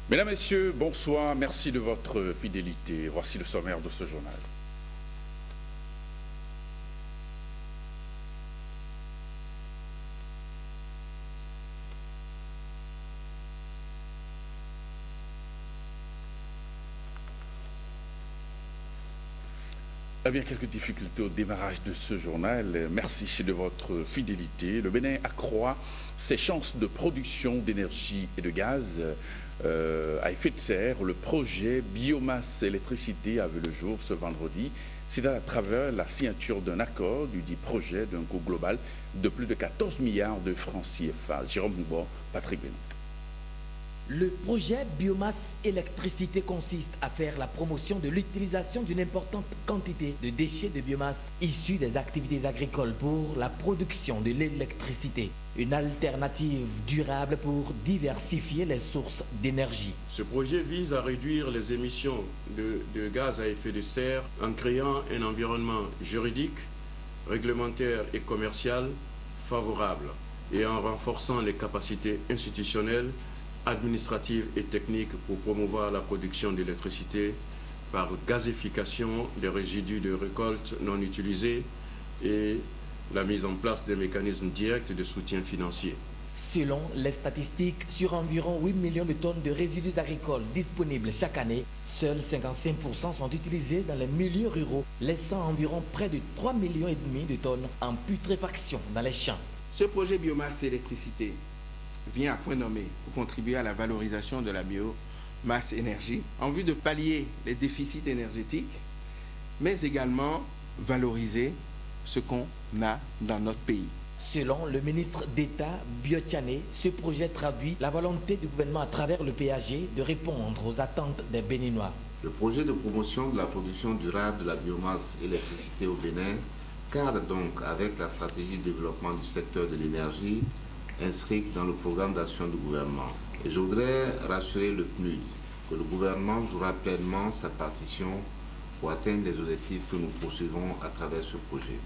Mesdames, Messieurs, bonsoir, merci de votre fidélité. Voici le sommaire de ce journal. Eh bien, quelques difficultés au démarrage de ce journal. Merci de votre fidélité. Le Bénin accroît ses chances de production d'énergie et de gaz à effet de serre. Le projet biomasse électricité a vu le jour ce vendredi. C'est à travers la signature d'un accord du dit projet d'un coût global de plus de 14 milliards de francs CFA. Jérôme Moubo, Patrick Bénon. Le projet biomasse électricité consiste à faire la promotion de l'utilisation d'une importante quantité de déchets de biomasse issus des activités agricoles pour la production de l'électricité. Une alternative durable pour diversifier les sources d'énergie. Ce projet vise à réduire les émissions de gaz à effet de serre en créant un environnement juridique, réglementaire et commercial favorable et en renforçant les capacités institutionnelles, administratives et techniques pour promouvoir la production d'électricité par gazification des résidus de récolte non utilisés et la mise en place des mécanismes directs de soutien financier. Selon les statistiques, sur environ 8 millions de tonnes de résidus agricoles disponibles chaque année, seuls 55% sont utilisés dans les milieux ruraux, laissant environ près de 3,5 millions de tonnes en putréfaction dans les champs. Ce projet biomasse électricité vient à point nommé pour contribuer à la valorisation de la biomasse énergie en vue de pallier les déficits énergétiques, mais également valoriser ce qu'on a dans notre pays. Selon le ministre d'État Biotiané, ce projet traduit la volonté du gouvernement à travers le PAG de répondre aux attentes des Béninois. Le projet de promotion de la production durable de la biomasse électricité au Bénin cadre donc avec la stratégie de développement du secteur de l'énergie inscrite dans le programme d'action du gouvernement. Et je voudrais rassurer le PNUD que le gouvernement jouera pleinement sa partition pour atteindre les objectifs que nous poursuivons à travers ce projet.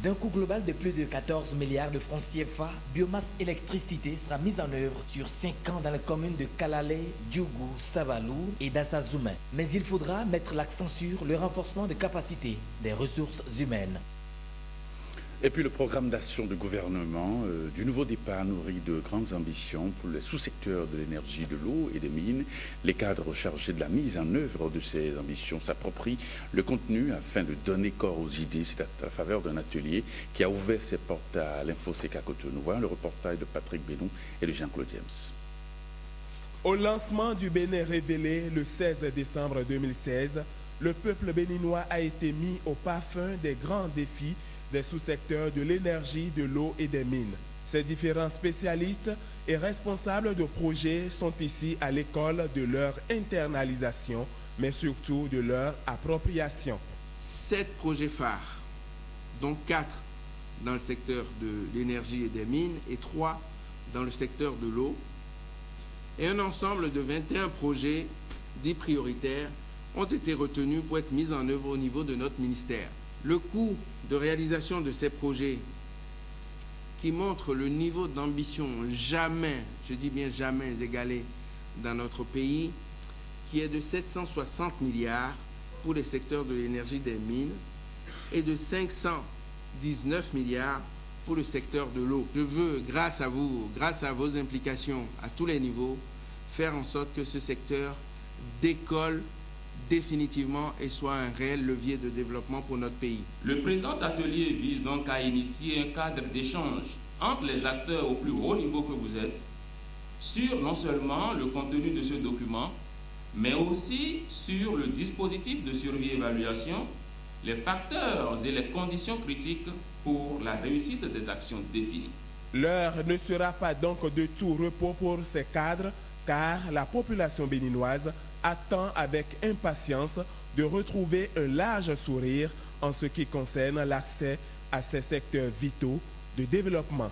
D'un coût global de plus de 14 milliards de francs CFA, biomasse électricité sera mise en œuvre sur 5 ans dans les communes de Kalale, Djougou, Savalou et Dassazoumé. Mais il faudra mettre l'accent sur le renforcement des capacités des ressources humaines. Et puis le programme d'action du gouvernement du nouveau départ nourrit de grandes ambitions pour les sous-secteurs de l'énergie, de l'eau et des mines. Les cadres chargés de la mise en œuvre de ces ambitions s'approprient le contenu afin de donner corps aux idées. C'est à la faveur d'un atelier qui a ouvert ses portes à l'InfoSec à Cotonou. Voilà le reportage de Patrick Bénon et de Jean-Claude James. Au lancement du Bénin révélé le 16 décembre 2016, le peuple béninois a été mis au parfum des grands défis des sous-secteurs de l'énergie, de l'eau et des mines. Ces différents spécialistes et responsables de projets sont ici à l'école de leur internalisation, mais surtout de leur appropriation. 7 projets phares, dont 4 dans le secteur de l'énergie et des mines et 3 dans le secteur de l'eau, et un ensemble de 21 projets dits prioritaires ont été retenus pour être mis en œuvre au niveau de notre ministère. Le coût de réalisation de ces projets, qui montre le niveau d'ambition jamais, je dis bien jamais égalé dans notre pays, qui est de 760 milliards pour les secteurs de l'énergie des mines et de 519 milliards pour le secteur de l'eau. Je veux, grâce à vous, grâce à vos implications à tous les niveaux, faire en sorte que ce secteur décolle définitivement et soit un réel levier de développement pour notre pays. Le présent atelier vise donc à initier un cadre d'échange entre les acteurs au plus haut niveau que vous êtes sur non seulement le contenu de ce document, mais aussi sur le dispositif de survie-évaluation, les facteurs et les conditions critiques pour la réussite des actions définies. L'heure ne sera pas donc de tout repos pour ces cadres, car la population béninoise attend avec impatience de retrouver un large sourire en ce qui concerne l'accès à ces secteurs vitaux de développement.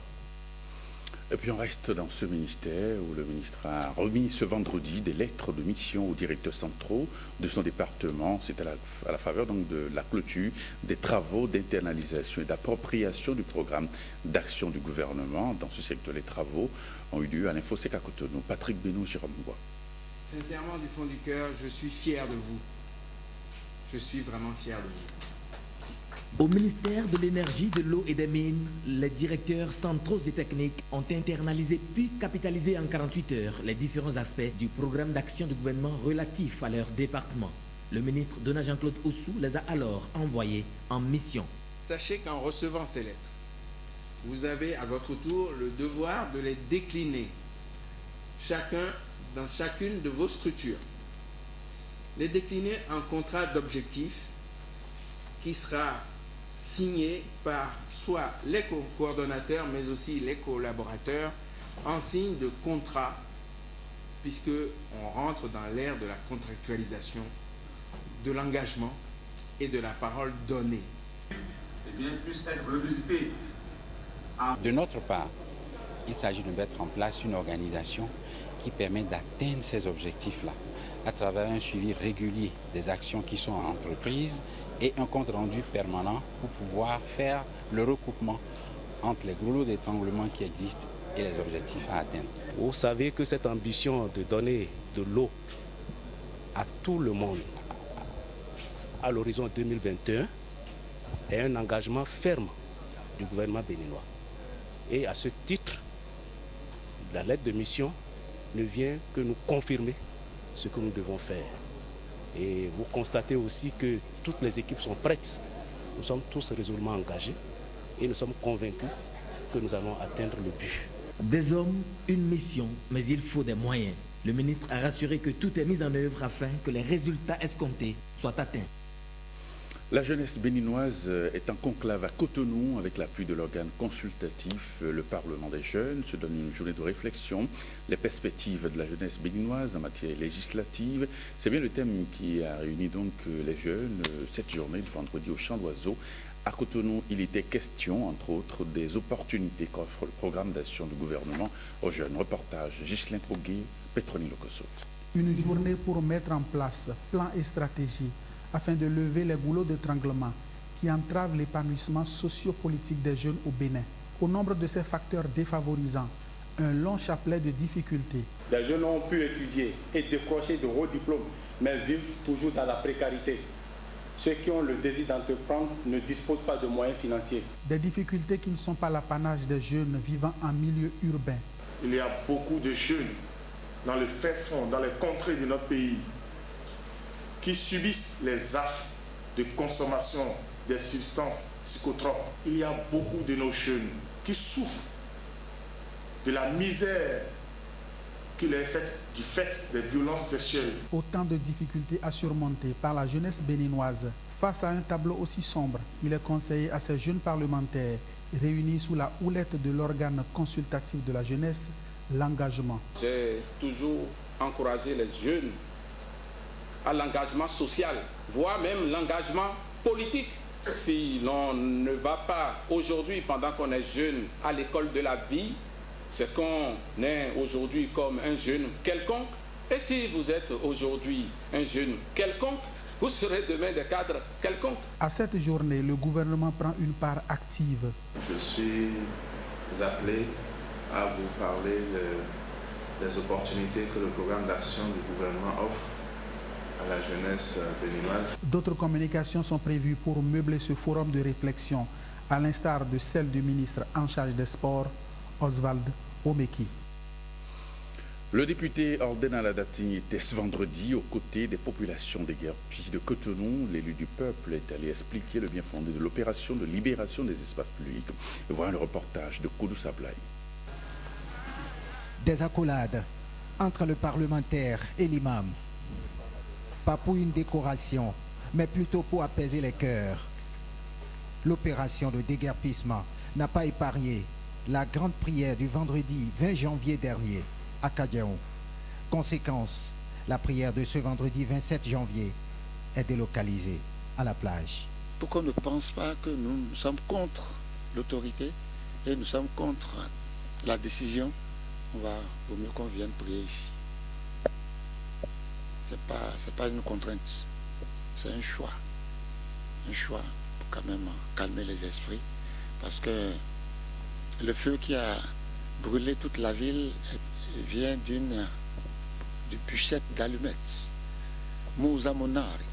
Et puis on reste dans ce ministère où le ministre a remis ce vendredi des lettres de mission aux directeurs centraux de son département. C'est à la faveur donc de la clôture des travaux d'internalisation et d'appropriation du programme d'action du gouvernement. Dans ce secteur, les travaux ont eu lieu à l'InfoSec à Cotonou. Patrick Bénou, Jérôme Moubo. Sincèrement, du fond du cœur, je suis fier de vous. Je suis vraiment fier de vous. Au ministère de l'Énergie, de l'Eau et des Mines, les directeurs centraux et techniques ont internalisé puis capitalisé en 48 heures les différents aspects du programme d'action du gouvernement relatif à leur département. Le ministre Donat Jean-Claude Oussou les a alors envoyés en mission. Sachez qu'en recevant ces lettres, vous avez à votre tour le devoir de les décliner, chacun dans chacune de vos structures. Les décliner en contrat d'objectif qui sera signé par soit les coordonnateurs mais aussi les collaborateurs en signe de contrat, puisque on rentre dans l'ère de la contractualisation, de l'engagement et de la parole donnée. De notre part, il s'agit de mettre en place une organisation qui permet d'atteindre ces objectifs-là à travers un suivi régulier des actions qui sont entreprises et un compte rendu permanent pour pouvoir faire le recoupement entre les goulots d'étranglement qui existent et les objectifs à atteindre. Vous savez que cette ambition de donner de l'eau à tout le monde à l'horizon 2021 est un engagement ferme du gouvernement béninois. Et à ce titre, la lettre de mission ne vient que nous confirmer ce que nous devons faire. Et vous constatez aussi que toutes les équipes sont prêtes. Nous sommes tous résolument engagés et nous sommes convaincus que nous allons atteindre le but. Des hommes, une mission, mais il faut des moyens. Le ministre a rassuré que tout est mis en œuvre afin que les résultats escomptés soient atteints. La jeunesse béninoise est en conclave à Cotonou avec l'appui de l'organe consultatif, le Parlement des jeunes, se donne une journée de réflexion. Les perspectives de la jeunesse béninoise en matière législative, c'est bien le thème qui a réuni donc les jeunes cette journée du vendredi au Champ d'Oiseaux. À Cotonou, il était question, entre autres, des opportunités qu'offre le programme d'action du gouvernement aux jeunes. Reportage Ghislain Troguet, Petroni Locoso. Une journée pour mettre en place plans et stratégies afin de lever les goulots d'étranglement qui entravent l'épanouissement sociopolitique des jeunes au Bénin. Au nombre de ces facteurs défavorisants, un long chapelet de difficultés. Les jeunes ont pu étudier et décrocher de hauts diplômes, mais vivent toujours dans la précarité. Ceux qui ont le désir d'entreprendre ne disposent pas de moyens financiers. Des difficultés qui ne sont pas l'apanage des jeunes vivant en milieu urbain. Il y a beaucoup de jeunes dans le fin fond, dans les contrées de notre pays, qui subissent les affres de consommation des substances psychotropes. Il y a beaucoup de nos jeunes qui souffrent de la misère qui leur est faite du fait des violences sexuelles. Autant de difficultés à surmonter par la jeunesse béninoise. Face à un tableau aussi sombre, il est conseillé à ces jeunes parlementaires réunis sous la houlette de l'organe consultatif de la jeunesse, l'engagement. J'ai toujours encouragé les jeunes à l'engagement social, voire même l'engagement politique. Si l'on ne va pas aujourd'hui, pendant qu'on est jeune, à l'école de la vie, c'est qu'on est aujourd'hui comme un jeune quelconque. Et si vous êtes aujourd'hui un jeune quelconque, vous serez demain des cadres quelconques. À cette journée, le gouvernement prend une part active. Je suis appelé à vous parler des opportunités que le programme d'action du gouvernement offre à la jeunesse béninoise. D'autres communications sont prévues pour meubler ce forum de réflexion, à l'instar de celle du ministre en charge des sports, Oswald Omeki. Le député Orden Aladati était ce vendredi aux côtés des populations déguerpies de Cotonou. L'élu du peuple est allé expliquer le bien fondé de l'opération de libération des espaces publics. Voilà le reportage de Koudou Sablaï. Des accolades entre le parlementaire et l'imam. Pas pour une décoration, mais plutôt pour apaiser les cœurs. L'opération de déguerpissement n'a pas épargné la grande prière du vendredi 20 janvier dernier à Kadiaou. Conséquence, la prière de ce vendredi 27 janvier est délocalisée à la plage. Pour qu'on ne pense pas que nous sommes contre l'autorité et nous sommes contre la décision, vaut mieux qu'on vienne prier ici. C'est pas une contrainte, c'est un choix pour quand même calmer les esprits, parce que le feu qui a brûlé toute la ville vient d'une de bûchettes d'allumettes. Mouza Monari,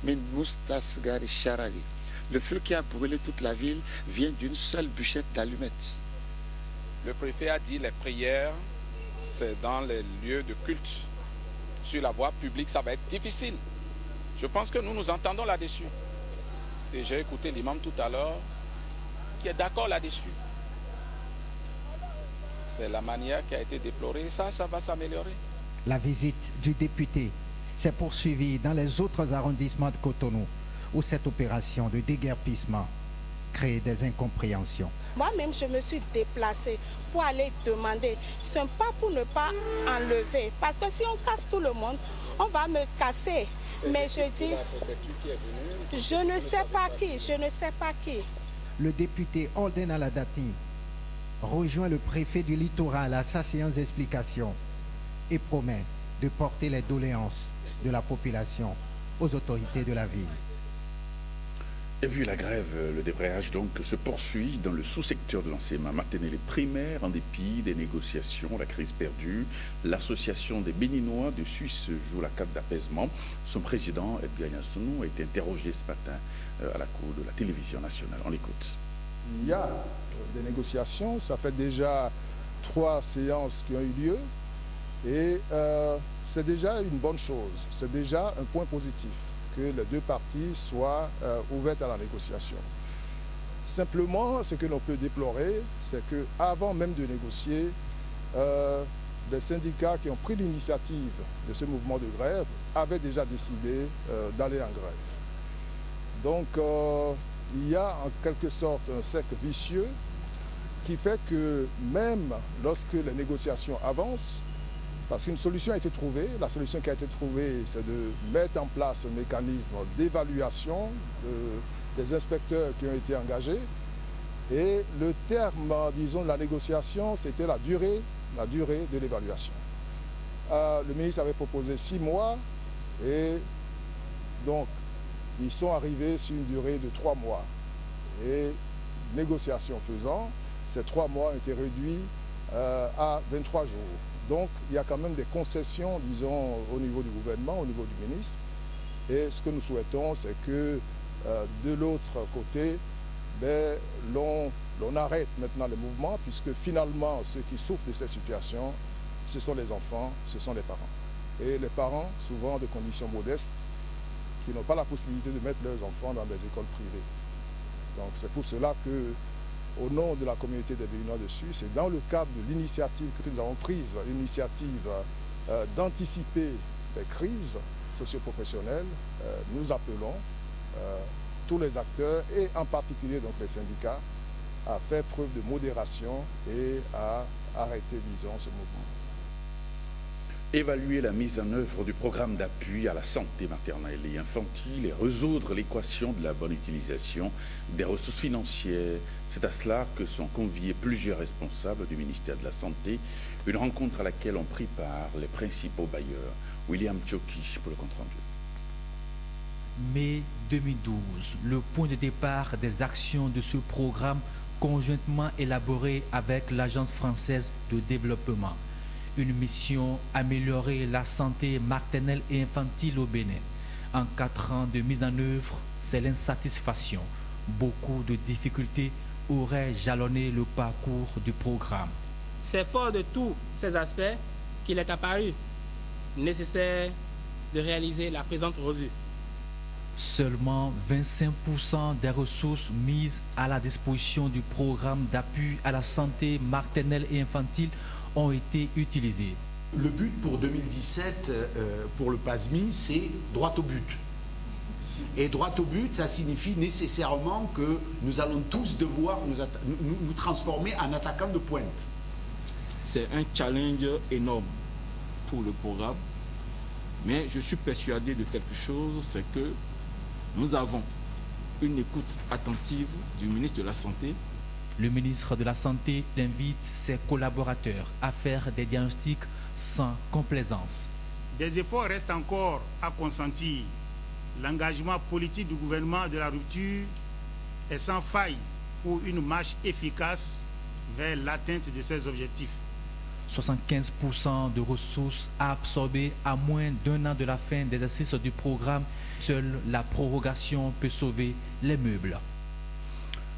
Min Mustasgari Charali. Le feu qui a brûlé toute la ville vient d'une seule bûchette d'allumettes. Le préfet a dit les prières, c'est dans les lieux de culte. Sur la voie publique, ça va être difficile. Je pense que nous nous entendons là-dessus. Et j'ai écouté l'imam tout à l'heure qui est d'accord là-dessus. C'est la manière qui a été déplorée. Ça va s'améliorer. La visite du député s'est poursuivie dans les autres arrondissements de Cotonou, où cette opération de déguerpissement crée des incompréhensions. Moi-même, je me suis déplacée pour aller demander. Ce n'est pas pour ne pas enlever. Parce que si on casse tout le monde, on va me casser. Mais je dis, je ne sais pas qui. Le député Holden Aladati rejoint le préfet du littoral à sa séance d'explication et promet de porter les doléances de la population aux autorités de la ville. Et puis la grève, le débrayage donc se poursuit dans le sous-secteur de l'enseignement maternel et primaire en dépit des négociations, la crise perdue. L'association des Béninois de Suisse joue la carte d'apaisement. Son président, Edgar Yansounou, a été interrogé ce matin à la cour de la télévision nationale. On l'écoute. Il y a des négociations, ça fait déjà 3 séances qui ont eu lieu et c'est déjà une bonne chose, c'est déjà un point positif que les deux parties soient ouvertes à la négociation. Simplement, ce que l'on peut déplorer, c'est qu'avant même de négocier, les syndicats qui ont pris l'initiative de ce mouvement de grève avaient déjà décidé d'aller en grève. Donc, il y a en quelque sorte un cercle vicieux qui fait que même lorsque les négociations avancent, parce qu'une solution a été trouvée, la solution qui a été trouvée, c'est de mettre en place un mécanisme d'évaluation des inspecteurs qui ont été engagés. Et le terme, disons, de la négociation, c'était la durée de l'évaluation. Le ministre avait proposé 6 mois et donc ils sont arrivés sur une durée de 3 mois. Et négociation faisant, ces 3 mois ont été réduits à 23 jours. Donc, il y a quand même des concessions, disons, au niveau du gouvernement, au niveau du ministre. Et ce que nous souhaitons, c'est que de l'autre côté, l'on arrête maintenant les mouvements, puisque finalement, ceux qui souffrent de cette situation, ce sont les enfants, ce sont les parents. Et les parents, souvent de conditions modestes, qui n'ont pas la possibilité de mettre leurs enfants dans des écoles privées. Donc, c'est pour cela que, au nom de la communauté des Béninois de Suisse, et dans le cadre de l'initiative que nous avons prise, l'initiative d'anticiper les crises socio-professionnelles, nous appelons tous les acteurs, et en particulier donc les syndicats, à faire preuve de modération et à arrêter, disons, ce mouvement. Évaluer la mise en œuvre du programme d'appui à la santé maternelle et infantile et résoudre l'équation de la bonne utilisation des ressources financières. C'est à cela que sont conviés plusieurs responsables du ministère de la Santé, une rencontre à laquelle ont pris part les principaux bailleurs. William Tchoki pour le compte-rendu. Mai 2012, le point de départ des actions de ce programme conjointement élaboré avec l'Agence française de développement. Une mission améliorer la santé maternelle et infantile au Bénin. En 4 ans de mise en œuvre, c'est l'insatisfaction. Beaucoup de difficultés auraient jalonné le parcours du programme. C'est fort de tous ces aspects qu'il est apparu nécessaire de réaliser la présente revue. Seulement 25% des ressources mises à la disposition du programme d'appui à la santé maternelle et infantile ont été utilisés. Le but pour 2017, pour le PASMI, c'est droit au but. Et droit au but, ça signifie nécessairement que nous allons tous devoir nous transformer en attaquants de pointe. C'est un challenge énorme pour le programme, mais je suis persuadé de quelque chose, c'est que nous avons une écoute attentive du ministre de la Santé. Le ministre de la Santé invite ses collaborateurs à faire des diagnostics sans complaisance. Des efforts restent encore à consentir. L'engagement politique du gouvernement de la rupture est sans faille pour une marche efficace vers l'atteinte de ces objectifs. 75% de ressources à absorber à moins d'un an de la fin des exercices du programme. Seule la prorogation peut sauver les meubles.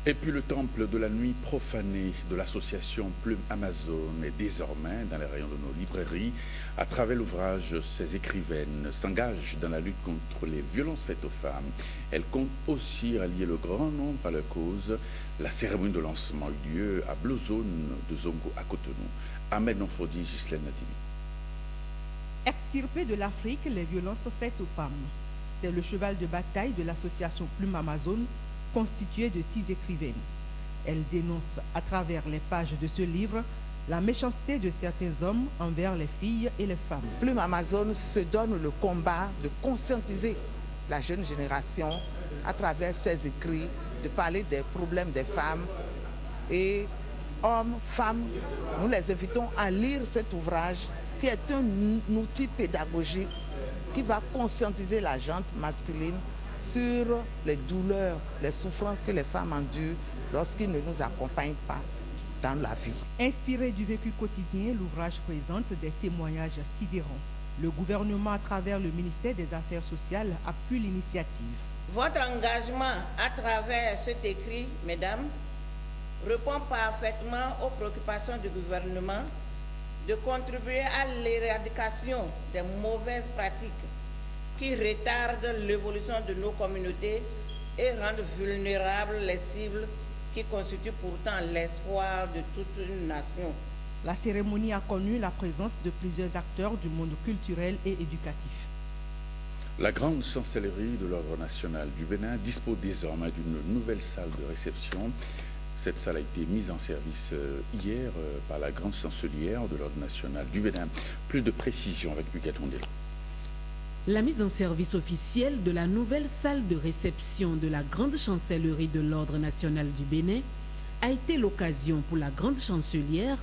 Et puis le temple de la nuit profanée de l'association Plume Amazon est désormais dans les rayons de nos librairies. À travers l'ouvrage, ces écrivaines s'engagent dans la lutte contre les violences faites aux femmes. Elles comptent aussi rallier le grand nombre à leur cause. La cérémonie de lancement eut lieu à Blue Zone de Zongo à Cotonou. Ahmed Nonfodi, Ghislaine Nativi. Extirper de l'Afrique les violences faites aux femmes. C'est le cheval de bataille de l'association Plume Amazon, constituée de 6 écrivaines. Elle dénonce à travers les pages de ce livre la méchanceté de certains hommes envers les filles et les femmes. Plume Amazon se donne le combat de conscientiser la jeune génération à travers ses écrits, de parler des problèmes des femmes. Et hommes, femmes, nous les invitons à lire cet ouvrage qui est un outil pédagogique qui va conscientiser la gente masculine sur les douleurs, les souffrances que les femmes endurent lorsqu'ils ne nous accompagnent pas dans la vie. Inspiré du vécu quotidien, l'ouvrage présente des témoignages sidérants. Le gouvernement, à travers le ministère des Affaires sociales, appuie l'initiative. Votre engagement à travers cet écrit, mesdames, répond parfaitement aux préoccupations du gouvernement de contribuer à l'éradication des mauvaises pratiques qui retardent l'évolution de nos communautés et rendent vulnérables les cibles qui constituent pourtant l'espoir de toute une nation. La cérémonie a connu la présence de plusieurs acteurs du monde culturel et éducatif. La grande chancellerie de l'Ordre national du Bénin dispose désormais d'une nouvelle salle de réception. Cette salle a été mise en service hier par la grande chancelière de l'Ordre national du Bénin. Plus de précisions avec Huguette Rondel. La mise en service officielle de la nouvelle salle de réception de la grande chancellerie de l'Ordre national du Bénin a été l'occasion pour la grande chancelière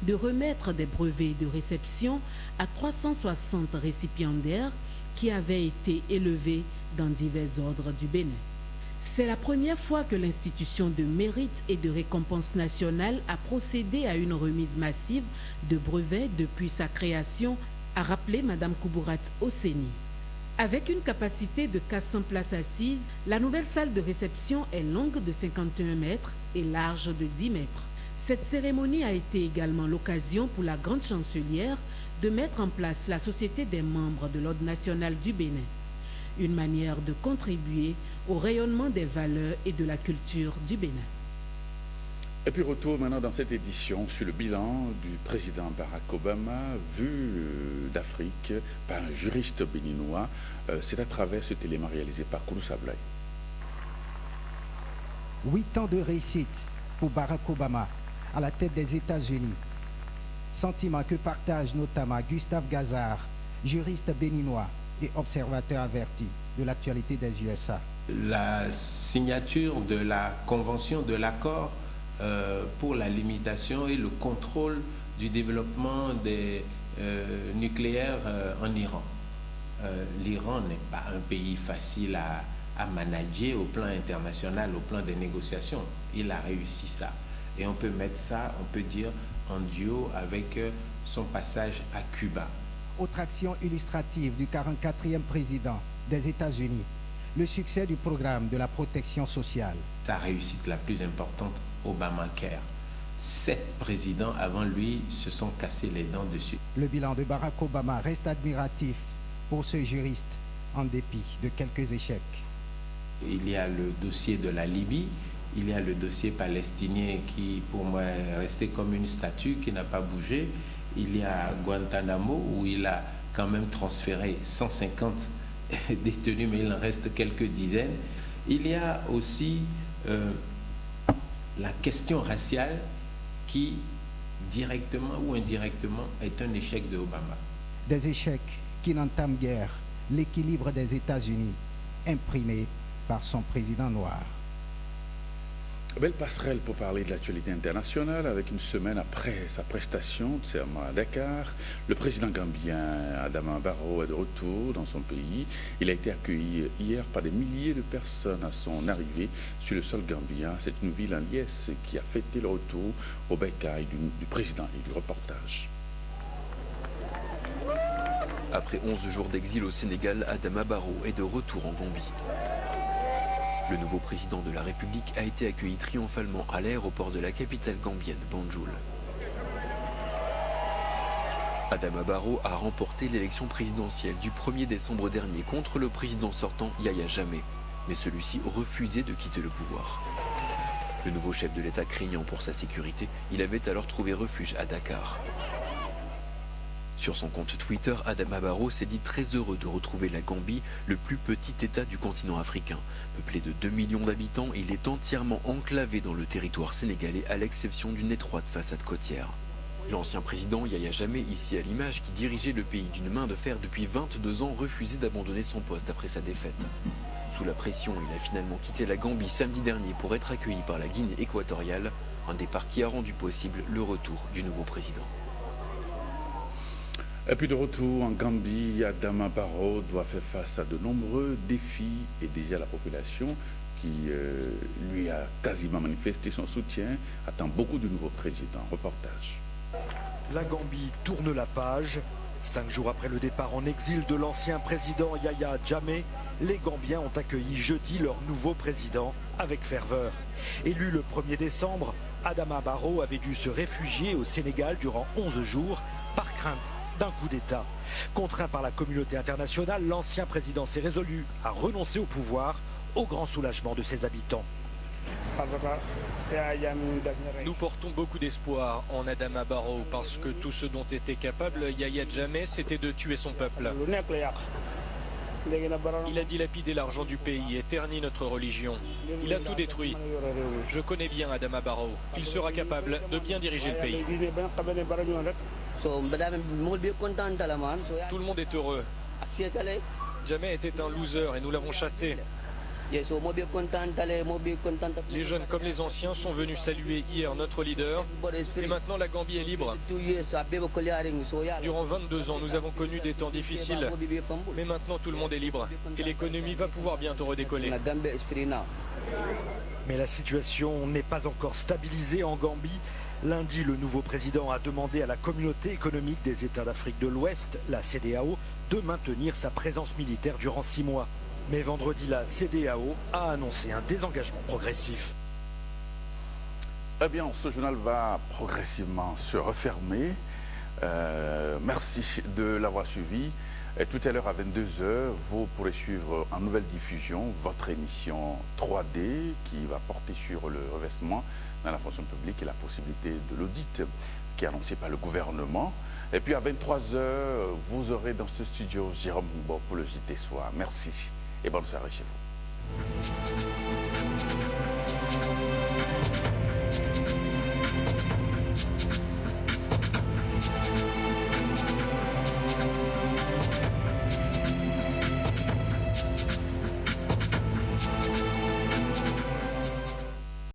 de remettre des brevets de réception à 360 récipiendaires qui avaient été élevés dans divers ordres du Bénin. C'est la première fois que l'institution de mérite et de récompense nationale a procédé à une remise massive de brevets depuis sa création, a rappelé Mme Kouburat Osseni. Avec une capacité de 400 places assises, la nouvelle salle de réception est longue de 51 mètres et large de 10 mètres. Cette cérémonie a été également l'occasion pour la grande chancelière de mettre en place la Société des membres de l'Ordre national du Bénin, une manière de contribuer au rayonnement des valeurs et de la culture du Bénin. Et puis retour maintenant dans cette édition sur le bilan du président Barack Obama, vu d'Afrique par un juriste béninois. C'est à travers cet élément réalisé par Koulou Sablay. 8 ans de réussite pour Barack Obama à la tête des États-Unis. Sentiment que partage notamment Gustave Gazard, juriste béninois et observateur averti de l'actualité des USA. La signature de la convention de l'accord pour la limitation et le contrôle du développement des nucléaires en Iran. L'Iran n'est pas un pays facile à manager au plan international, au plan des négociations. Il a réussi ça. Et on peut mettre ça, on peut dire, en duo avec son passage à Cuba. Autre action illustrative du 44e président des États-Unis, le succès du programme de la protection sociale. Sa réussite la plus importante, Obamacare. 7 présidents avant lui se sont cassés les dents dessus. Le bilan de Barack Obama reste admiratif pour ce juriste, en dépit de quelques échecs. Il y a le dossier de la Libye, il y a le dossier palestinien qui, pour moi, est resté comme une statue qui n'a pas bougé. Il y a Guantanamo, où il a quand même transféré 150 détenus, mais il en reste quelques dizaines. Il y a aussi la question raciale qui, directement ou indirectement, est un échec de Obama. Des échecs qui n'entament guère l'équilibre des États-Unis, imprimé par son président noir. Belle passerelle pour parler de l'actualité internationale. Avec une semaine après sa prestation de serment à Dakar, le président gambien Adama Barrow est de retour dans son pays. Il a été accueilli hier par des milliers de personnes à son arrivée sur le sol gambien. C'est une ville en liesse qui a fêté le retour au bercail du président et du reportage. Après 11 jours d'exil au Sénégal, Adama Barrow est de retour en Gambie. Le nouveau président de la République a été accueilli triomphalement à l'aéroport de la capitale gambienne, Banjul. Adama Barrow a remporté l'élection présidentielle du 1er décembre dernier contre le président sortant Yahya Jammeh, mais celui-ci refusait de quitter le pouvoir. Le nouveau chef de l'État craignant pour sa sécurité, il avait alors trouvé refuge à Dakar. Sur son compte Twitter, Adama Barrow s'est dit très heureux de retrouver la Gambie, le plus petit État du continent africain. Peuplé de 2 millions d'habitants, il est entièrement enclavé dans le territoire sénégalais à l'exception d'une étroite façade côtière. L'ancien président Yahya Jammeh, ici à l'image, qui dirigeait le pays d'une main de fer depuis 22 ans, refusait d'abandonner son poste après sa défaite. Sous la pression, il a finalement quitté la Gambie samedi dernier pour être accueilli par la Guinée équatoriale, un départ qui a rendu possible le retour du nouveau président. Et puis de retour en Gambie, Adama Barrow doit faire face à de nombreux défis et déjà la population qui lui a quasiment manifesté son soutien attend beaucoup de nouveaux présidents. Reportage. La Gambie tourne la page. 5 jours après le départ en exil de l'ancien président Yahya Jammeh, les Gambiens ont accueilli jeudi leur nouveau président avec ferveur. Élu le 1er décembre, Adama Barrow avait dû se réfugier au Sénégal durant 11 jours par crainte d'un coup d'État. Contraint par la communauté internationale, l'ancien président s'est résolu à renoncer au pouvoir au grand soulagement de ses habitants. Nous portons beaucoup d'espoir en Adama Barrow parce que tout ce dont était capable Yahya Jammeh, c'était de tuer son peuple. Il a dilapidé l'argent du pays et terni notre religion. Il a tout détruit. Je connais bien Adama Barrow. Il sera capable de bien diriger le pays. Tout le monde est heureux. Jammeh était un loser et nous l'avons chassé. Les jeunes comme les anciens sont venus saluer hier notre leader et maintenant la Gambie est libre. Durant 22 ans, nous avons connu des temps difficiles, mais maintenant tout le monde est libre et l'économie va pouvoir bientôt redécoller. Mais la situation n'est pas encore stabilisée en Gambie. Lundi, le nouveau président a demandé à la communauté économique des États d'Afrique de l'Ouest, la CEDEAO, de maintenir sa présence militaire durant 6 mois. Mais vendredi, la CEDEAO a annoncé un désengagement progressif. Eh bien, ce journal va progressivement se refermer. Merci de l'avoir suivi. Et tout à l'heure à 22h, vous pourrez suivre en nouvelle diffusion votre émission 3D qui va porter sur le revêtement dans la fonction publique et la possibilité de l'audit qui est annoncé par le gouvernement. Et puis à 23h, vous aurez dans ce studio Jérôme Mbo pour le JT Soir. Merci et bonne soirée chez vous.